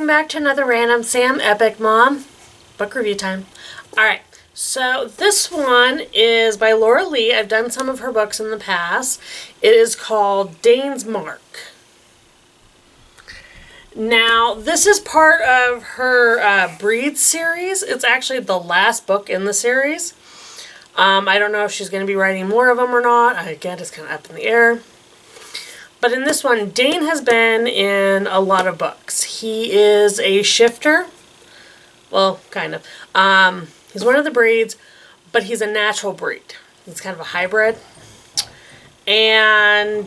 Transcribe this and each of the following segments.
welcome back to another Random Sam Epic Mom book review time. Alright, so this one is by Laura Lee. I've done some of her books in the past. It is called Dane's Mark. Now, this is part of her Breed series. It's actually the last book in the series. I don't know if she's going to be writing more of them or not. Again, it's kind of up in the air. But in this one, Dane has been in a lot of books. He is a shifter. Well, kind of. He's one of the breeds, but he's a natural breed. He's kind of a hybrid. And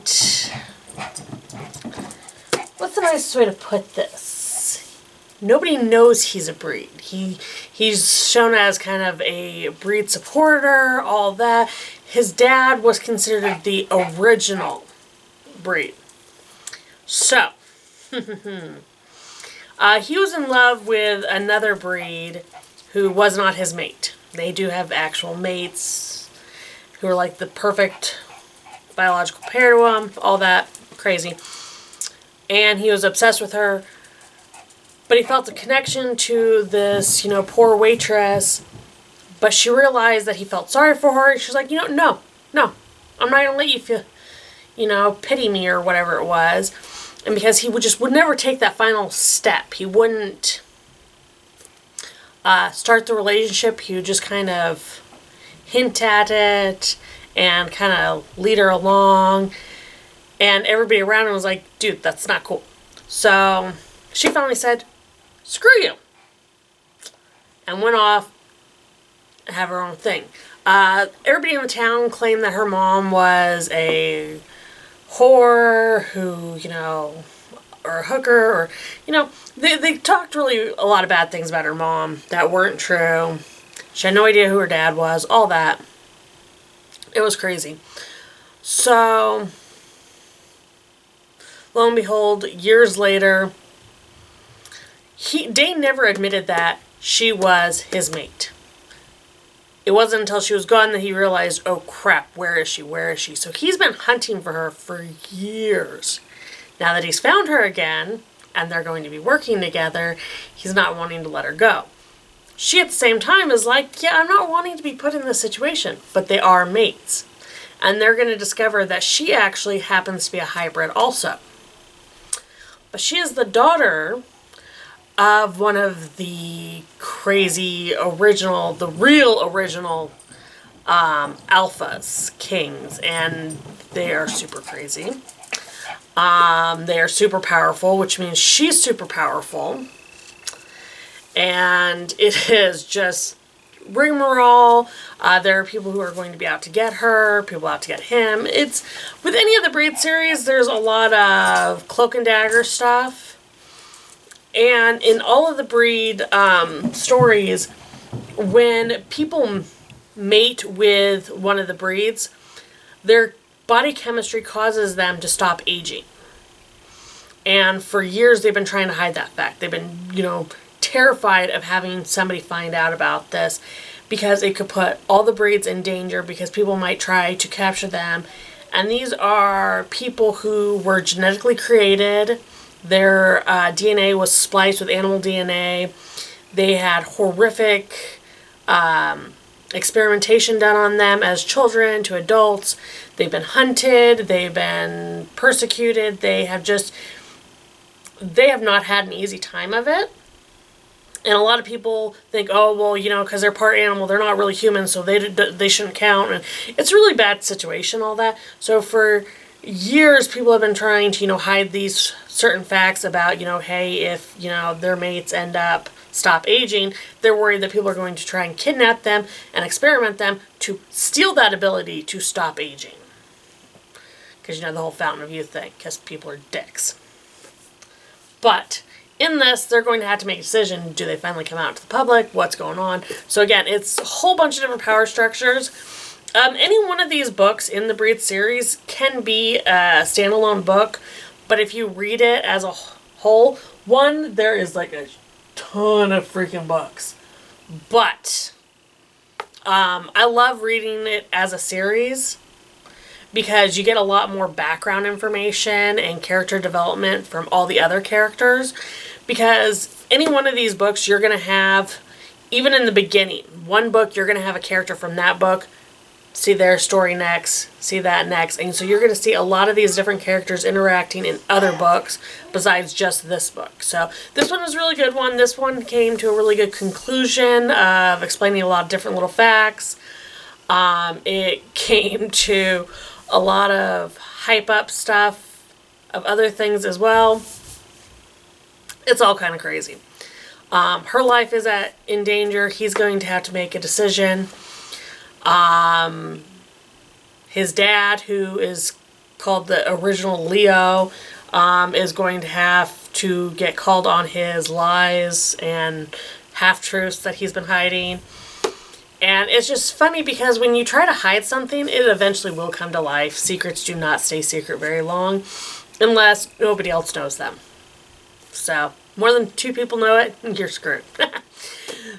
what's the nicest way to put this? Nobody knows he's a breed. He's shown as kind of a breed supporter, all that. His dad was considered the original breed. So, he was in love with another breed who was not his mate. They do have actual mates who are like the perfect biological pair to him, all that crazy. And he was obsessed with her, but he felt a connection to this, poor waitress. But she realized that he felt sorry for her. She's like, no, I'm not going to let you feel, pity me or whatever it was. And because he would never take that final step. He wouldn't start the relationship. He would just kind of hint at it and kind of lead her along. And everybody around him was like, dude, that's not cool. So she finally said, screw you. And went off and have her own thing. Everybody in the town claimed that her mom was a whore who, or a hooker, or, they talked really a lot of bad things about her mom that weren't true. She had no idea who her dad was, all that. It was crazy. So, lo and behold, years later, Dane never admitted that she was his mate. It wasn't until she was gone that he realized, oh crap, where is she? So he's been hunting for her for years. Now that he's found her again, and they're going to be working together, he's not wanting to let her go. She at the same time is like, yeah, I'm not wanting to be put in this situation, but they are mates. And they're going to discover that she actually happens to be a hybrid also. But she is the daughter of one of the crazy original, the real original alphas, kings, and they are super crazy. They are super powerful, which means she's super powerful. And it is just rigmarole. There are people who are going to be out to get her, people out to get him. It's, with any of the Breed series, there's a lot of cloak and dagger stuff. And in all of the Breed stories, when people mate with one of the breeds, their body chemistry causes them to stop aging. And for years, they've been trying to hide that fact. They've been, terrified of having somebody find out about this because it could put all the breeds in danger because people might try to capture them. And these are people who were genetically created. Their DNA was spliced with animal DNA. They had horrific experimentation done on them as children to adults. They've been hunted. They've been persecuted. They have not had an easy time of it. And a lot of people think, oh, well, because they're part animal, they're not really human, so they shouldn't count. And it's a really bad situation, all that. So for years, people have been trying to, hide these certain facts about, hey, if, their mates stop aging, they're worried that people are going to try and kidnap them and experiment them to steal that ability to stop aging. Because, the whole fountain of youth thing, because people are dicks. But in this, they're going to have to make a decision. Do they finally come out to the public? What's going on? So again, it's a whole bunch of different power structures. Any one of these books in the Breed series can be a standalone book, but if you read it as a whole, there is like a ton of freaking books. But I love reading it as a series because you get a lot more background information and character development from all the other characters. because any one of these books you're going to have, even in the beginning, one book you're going to have a character from that book, see their story next, see that next. And so you're going to see a lot of these different characters interacting in other books besides just this book. So this one was a really good one. This one came to a really good conclusion of explaining a lot of different little facts. It came to a lot of hype up stuff of other things as well. It's all kind of crazy. Her life is in danger. He's going to have to make a decision. His dad, who is called the original Leo, is going to have to get called on his lies and half-truths that he's been hiding. And it's just funny because when you try to hide something, it eventually will come to life. Secrets do not stay secret very long unless nobody else knows them. So, more than 2 people know it, you're screwed.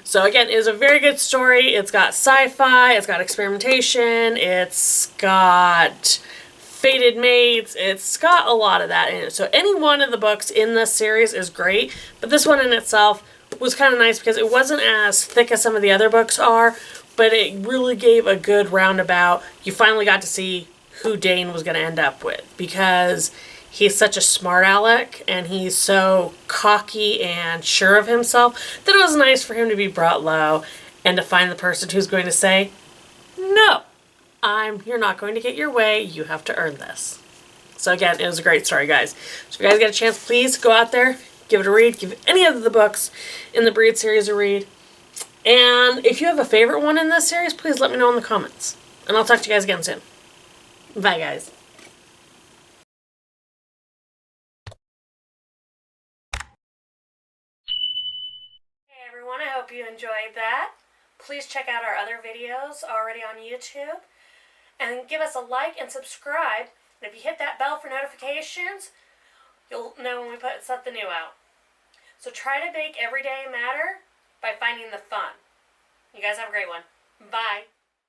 So again, it is a very good story. It's got sci-fi, it's got experimentation, it's got fated mates, it's got a lot of that in it. So any one of the books in this series is great, but this one in itself was kind of nice because it wasn't as thick as some of the other books are, but it really gave a good roundabout. You finally got to see who Dane was going to end up with, because he's such a smart aleck and he's so cocky and sure of himself that it was nice for him to be brought low and to find the person who's going to say, no, you're not going to get your way. You have to earn this. So again, it was a great story, guys. So if you guys get a chance, please go out there, give it a read, give any of the books in the Breed series a read. And if you have a favorite one in this series, please let me know in the comments. And I'll talk to you guys again soon. Bye, guys. Hey everyone, I hope you enjoyed that. Please check out our other videos already on YouTube. And give us a like and subscribe. And if you hit that bell for notifications, you'll know when we put something new out. So try to make every day matter by finding the fun. You guys have a great one. Bye.